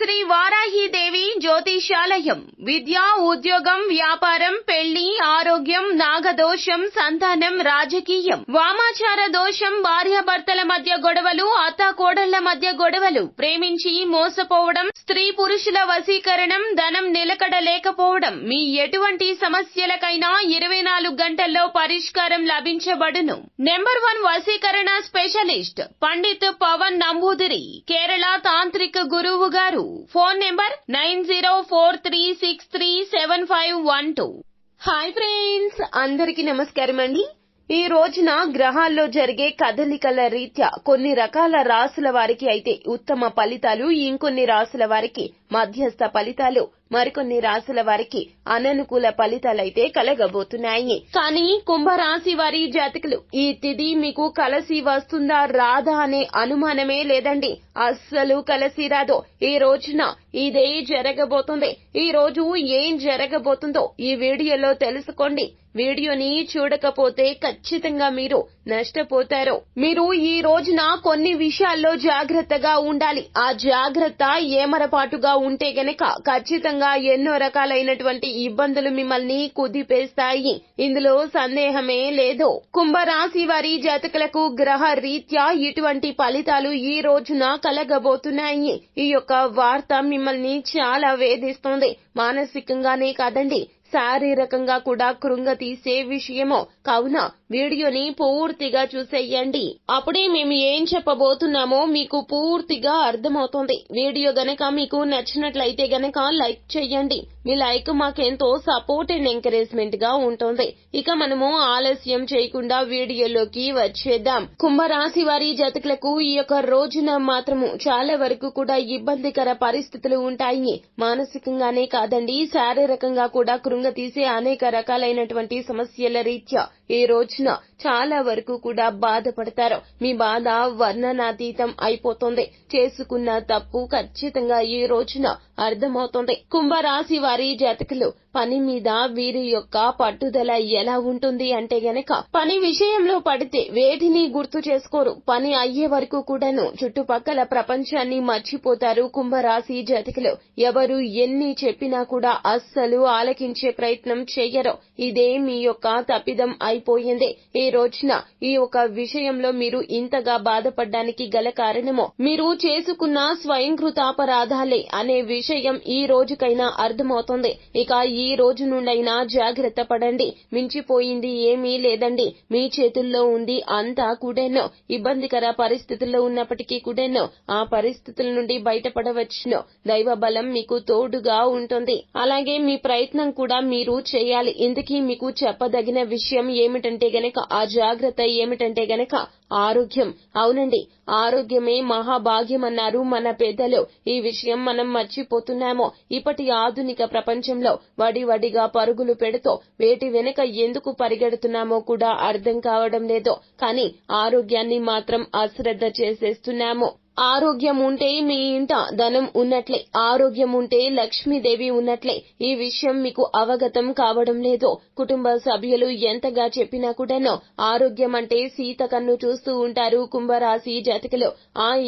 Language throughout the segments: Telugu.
శ్రీ వారాహిదేవి జ్యోతిషాలయం విద్య, ఉద్యోగం, వ్యాపారం, పెళ్లి, ఆరోగ్యం, నాగదోషం, సంతానం, రాజకీయం, వామాచార దోషం, భార్యాభర్తల మధ్య గొడవలు, అత్తాకోడళ్ల మధ్య గొడవలు, ప్రేమించి మోసపోవడం, స్త్రీ పురుషుల వశీకరణం, ధనం నిలకడ లేకపోవడం, మీ ఎటువంటి సమస్యలకైనా 24 గంటల్లో పరిష్కారం లభించబడును. నెంబర్ 1 వశీకరణ స్పెషలిస్ట్ పండిత్ పవన్ నంబూదిరి, కేరళ తాంత్రిక గురువు గారు. Phone number 9043637512. హాయ్ ఫ్రెండ్స్, అందరికీ నమస్కారం అండి. ఈ రోజున గ్రహాల్లో జరిగే కదలికల రీత్యా కొన్ని రకాల రాసుల వారికి అయితే ఉత్తమ ఫలితాలు, ఇంకొన్ని రాసుల వారికి మధ్యస్థ ఫలితాలు, మరికొన్ని రాసుల వారికి అననుకూల ఫలితాలైతే కలగబోతున్నాయి. కానీ కుంభరాశి వారి జాతకులు ఈ తిథి మీకు కలిసి వస్తుందా రాదా అనే అనుమానమే లేదండి. అస్సలు కలిసి రాదు. ఈ రోజున ఇదే జరగబోతుంది. ఈ రోజు ఏం జరగబోతుందో ఈ వీడియోలో తెలుసుకోండి. వీడియోని చూడకపోతే ఖచ్చితంగా మీరు నష్టపోతారు. మీరు ఈ రోజున కొన్ని విషయాల్లో జాగ్రత్తగా ఉండాలి. ఆ జాగ్రత్త ఏమరపాటుగా ఉంటే గనక ఖచ్చితంగా ఎన్నో రకాలైనటువంటి ఇబ్బందులు మిమ్మల్ని కుదిపేస్తాయి. ఇందులో సందేహమే లేదు. కుంభరాశి వారి జాతకులకు గ్రహ రీత్యా ఇటువంటి ఫలితాలు ఈ రోజున కలగబోతున్నాయి. ఈ యొక్క వార్త మిమ్మల్ని చాలా వేధిస్తుంది. మానసికంగానే కాదండి, శారీరకంగా కూడా కృంగతీసే విషయమో. కావున వీడియోని పూర్తిగా చూసేయండి. అప్పుడే మేము ఏం చెప్పబోతున్నామో మీకు పూర్తిగా అర్థమవుతుంది. వీడియో గనక మీకు నచ్చినట్లయితే గనక లైక్ చేయండి. మీ లైక్ మాకెంతో సపోర్ట్ అండ్ ఎంకరేజ్మెంట్ గా ఉంటుంది. ఇక మనము ఆలస్యం చేయకుండా వీడియోలోకి వచ్చేద్దాం. కుంభరాశి వారి జాతకులకు ఈ యొక్క రోజున మాత్రము చాలా వరకు కూడా ఇబ్బందికర పరిస్థితులు ఉంటాయి. మానసికంగానే కాదండి, శారీరకంగా కూడా కృంగతీసే అనేక రకాలైనటువంటి సమస్యల రీత్యా ఈ రోజున చాలా వరకు కూడా బాధపడతారు. మీ బాధ వర్ణనాతీతం అయిపోతుంది. చేసుకున్న తప్పు ఖచ్చితంగా ఈ రోజున అర్థమవుతుంది. కుంభరాశి వారి జాతకులు పని మీద వీరి యొక్క పట్టుదల ఎలా ఉంటుంది అంటే గనక, పని విషయంలో పడితే వేటిని గుర్తు చేసుకోరు. పని అయ్యే వరకు కూడాను చుట్టుపక్కల ప్రపంచాన్ని మర్చిపోతారు కుంభరాశి జాతకులు. ఎవరు ఎన్ని చెప్పినా కూడా అస్సలు ఆలకించే ప్రయత్నం చెయ్యరు. ఇదే మీ యొక్క తప్పిదం అయిపోయింది. ఈ రోజున ఈ ఒక విషయంలో మీరు ఇంతగా బాధపడడానికి గల కారణమో మీరు చేసుకున్న స్వయంకృతాపరాధాలే అనే విషయం ఈ రోజుకైనా అర్థమవుతుంది. ఇక ఈ రోజు నుండైనా జాగ్రత్త పడండి. మించిపోయింది ఏమీ లేదండి. మీ చేతుల్లో ఉంది అంతా కూడాను. ఇబ్బందికర పరిస్థితుల్లో ఉన్నప్పటికీ కూడాను ఆ పరిస్థితుల నుండి బయటపడవచ్చును. దైవ బలం మీకు తోడుగా ఉంటుంది. అలాగే మీ ప్రయత్నం కూడా మీరు చేయాలి. ఇందుకీ మీకు చెప్పదగిన విషయం ఏమిటంటే గనక, ఆ జాగ్రత్త ఏమిటంటే గనక ఆరోగ్యం. అవునండి, ఆరోగ్యమే మహాభాగ్యం అన్నారు మన పెద్దలు. ఈ విషయం మనం మర్చిపోతున్నామో. ఇప్పటి ఆధునిక ప్రపంచంలో వడివడిగా పరుగులు పెడుతూ వేటి వెనుక ఎందుకు పరిగెడుతున్నామో కూడా అర్థం కావడం లేదు. కానీ ఆరోగ్యాన్ని మాత్రం అశ్రద్ధ చేసేస్తున్నాము. ఆరోగ్యం ఉంటే మీ ఇంట ధనం ఉన్నట్లే, ఆరోగ్యం ఉంటే లక్ష్మీదేవి ఉన్నట్లే. ఈ విషయం మీకు అవగతం కావడం లేదు. కుటుంబ సభ్యులు ఎంతగా చెప్పినా కూడాను ఆరోగ్యం అంటే సీత కన్ను చూస్తూ ఉంటారు కుంభరాశి జాతకులు.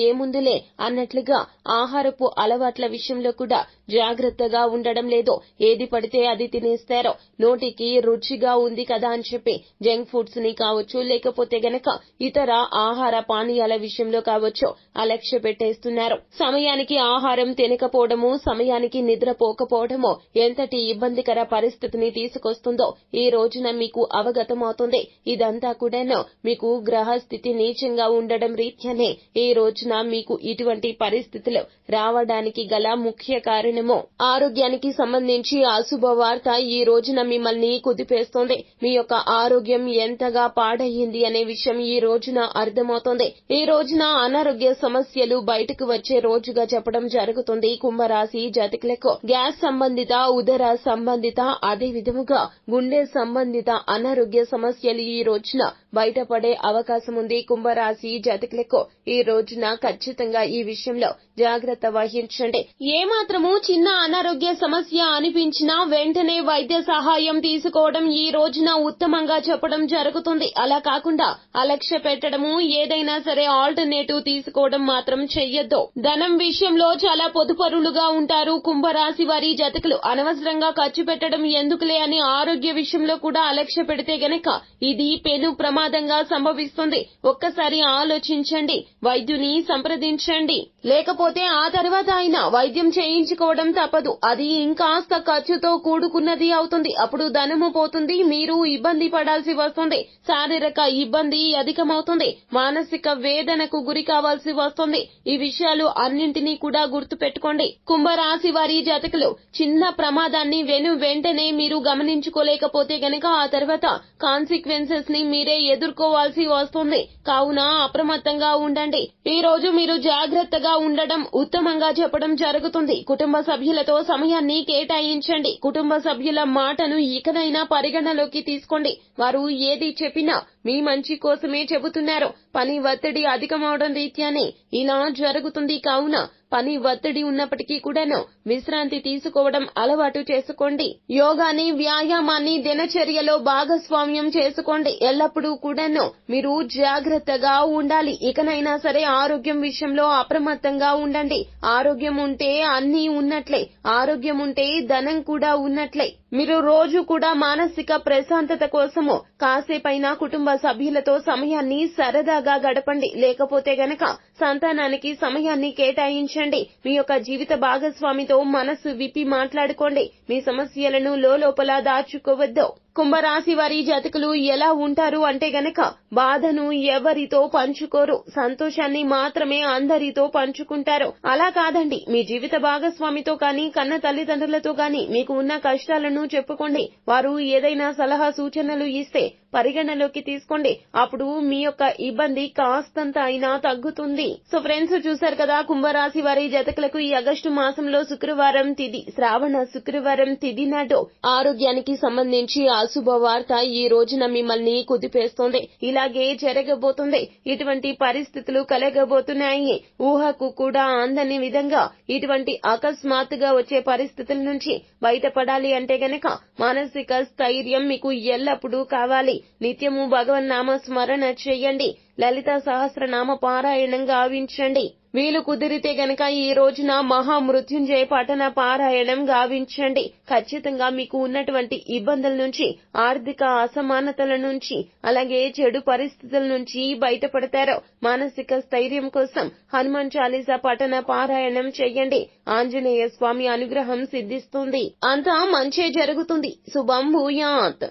ఏముందులే అన్నట్లుగా ఆహారపు అలవాట్ల విషయంలో కూడా జాగ్రత్తగా ఉండడం లేదు. ఏది పడితే అది తినేస్తారు. నోటికి రుచిగా ఉంది కదా అని చెప్పి జంక్ ఫుడ్స్ ని కావచ్చు, లేకపోతే గనక ఇతర ఆహార పానీయాల విషయంలో కావచ్చు అలక్ష్య పెట్టేస్తున్నారు. సమయానికి ఆహారం తినకపోవడము, సమయానికి నిద్రపోకపోవడము ఎంతటి ఇబ్బందికర పరిస్థితిని తీసుకొస్తుందో ఈ రోజున మీకు అవగతమవుతుంది. ఇదంతా కూడాను మీకు గ్రహస్థితి నీచంగా ఉండడం రీత్యానే ఈ రోజున మీకు ఇటువంటి పరిస్థితులు రావడానికి గల ముఖ్య కారణము. ఆరోగ్యానికి సంబంధించి అశుభ వార్త ఈ రోజున మిమ్మల్ని కుదిపేస్తుంది. మీ యొక్క ఆరోగ్యం ఎంతగా పాడయ్యింది అనే విషయం ఈ రోజున అర్థమవుతుంది. ఈ రోజున అనారోగ్య సమస్యలు బయటకు వచ్చే రోజుగా చెప్పడం జరుగుతుంది. కుంభరాశి జాతకులకు గ్యాస్ సంబంధిత, ఉదర సంబంధిత, అదే విధముగా గుండె సంబంధిత అనారోగ్య సమస్యలు ఈ రోజున బయటపడే అవకాశం ఉంది. కుంభరాశి జాతకులకు ఈ రోజున ఖచ్చితంగా ఈ విషయంలో జాగ్రత్త వహించండి. ఏమాత్రము చిన్న అనారోగ్య సమస్య అనిపించినా వెంటనే వైద్య సహాయం తీసుకోవడం ఈ రోజున ఉత్తమంగా చెప్పడం జరుగుతుంది. అలా కాకుండా అలక్ష్య పెట్టడము, ఏదైనా సరే ఆల్టర్నేటివ్ తీసుకోవడం మాత్రం చెయ్యొద్దు. ధనం విషయంలో చాలా పొదుపరులుగా ఉంటారు. కుంభరాశి వారి జాతకులు అనవసరంగా ఖర్చు పెట్టడం ఎందుకులే అని ఆరోగ్య విషయంలో కూడా అలక్ష్య పెడితే గనక ఇది పెను ప్రమాదంగా సంభవిస్తుంది. ఒక్కసారి ఆలోచించండి, వైద్యుని సంప్రదించండి. లేకపోతే ఆ తర్వాత ఆయన వైద్యం చేయించుకోవడం తప్పదు. అది ఇంకాస్త ఖర్చుతో కూడుకున్నది అవుతుంది. అప్పుడు ధనము పోతుంది, మీరు ఇబ్బంది పడాల్సి వస్తుంది. శారీరక ఇబ్బంది అధికమవుతుంది, మానసిక వేదనకు గురి కావాల్సి వస్తుంది. ఈ విషయాలు అన్నింటినీ కూడా గుర్తు పెట్టుకోండి. కుంభరాశి వారి జాతకులు చిన్న ప్రమాదాన్ని వెంటనే మీరు గమనించుకోలేకపోతే గనక ఆ తర్వాత కాన్సిక్వెన్సెస్ ని మీరే ఎదుర్కోవాల్సి వస్తుంది. కావున అప్రమత్తంగా ఉండండి. ఈ రోజు మీరు జాగ్రత్తగా ఉండడం ఉత్తమంగా చెప్పడం జరుగుతుంది. కుటుంబ సభ్యులతో సమయాన్ని కేటాయించండి. కుటుంబ సభ్యుల మాటను ఇకనైనా పరిగణలోకి తీసుకోండి. వారు ఏది చెప్పినా మీ మంచి కోసమే చెబుతున్నారు. పని ఒత్తిడి అధికమవడం రీత్యానే ఇలా జరుగుతుంది. కావున పని ఒత్తిడి ఉన్నప్పటికీ కూడాను విశ్రాంతి తీసుకోవడం అలవాటు చేసుకోండి. యోగాని, వ్యాయామాన్ని దినచర్యలో భాగస్వామ్యం చేసుకోండి. ఎల్లప్పుడూ కూడాను మీరు జాగ్రత్తగా ఉండాలి. ఇకనైనా సరే ఆరోగ్యం విషయంలో అప్రమత్తంగా ఉండండి. ఆరోగ్యం ఉంటే అన్నీ ఉన్నట్లే, ఆరోగ్యం ఉంటే ధనం కూడా ఉన్నట్లే. మీరు రోజు కూడా మానసిక ప్రశాంతత కోసము కాసేపైనా కుటుంబ సభ్యులతో సమయాన్ని సరదాగా గడపండి. లేకపోతే గనక సంతానానికి సమయాన్ని కేటాయించండి. మీ యొక్క జీవిత భాగస్వామితో మనసు విప్పి మాట్లాడుకోండి. మీ సమస్యలను లోపల దాచుకోవద్దు. కుంభరాశి వారి జాతకులు ఎలా ఉంటారు అంటే గనక బాధను ఎవరితో పంచుకోరు, సంతోషాన్ని మాత్రమే అందరితో పంచుకుంటారు. అలా కాదండి, మీ జీవిత భాగస్వామితో కానీ కన్న తల్లిదండ్రులతో కానీ మీకు ఉన్న కష్టాలను చెప్పుకోండి. వారు ఏదైనా సలహా సూచనలు ఇస్తే పరిగణలోకి తీసుకోండి. అప్పుడు మీ యొక్క ఇబ్బంది కాస్తంత అయినా తగ్గుతుంది. సో ఫ్రెండ్స్, చూశారు కదా, కుంభరాశి వారి జాతకులకు ఈ ఆగస్టు మాసంలో శుక్రవారం తిథి, శ్రావణ శుక్రవారం తిథి నాడు ఆరోగ్యానికి సంబంధించి అశుభవార్త ఈ రోజున మిమ్మల్ని కుదిపేస్తోంది. ఇలాగే జరగబోతుంది. ఇటువంటి పరిస్థితులు కలగబోతున్నాయి. ఊహకు కూడా అందని విధంగా ఇటువంటి అకస్మాత్తుగా వచ్చే పరిస్థితుల నుంచి బయటపడాలి అంటే గనక మానసిక స్థైర్యం మీకు ఎల్లప్పుడూ కావాలి. నిత్యము భగవన్నామ స్మరణ చేయండి. లలిత సహస్రనామ పారాయణం గావించండి. వీలు కుదిరితే గనక ఈ రోజున మహామృత్యుంజయ పఠన పారాయణం గావించండి. ఖచ్చితంగా మీకు ఉన్నటువంటి ఇబ్బందుల నుంచి, ఆర్థిక అసమానతల నుంచి, అలాగే చెడు పరిస్థితుల నుంచి బయటపడతారు. మానసిక స్థైర్యం కోసం హనుమాన్ చాలీసా పఠన పారాయణం చెయ్యండి. ఆంజనేయ స్వామి అనుగ్రహం సిద్ధిస్తుంది. అంతా మంచే జరుగుతుంది. శుభం భూయాత్.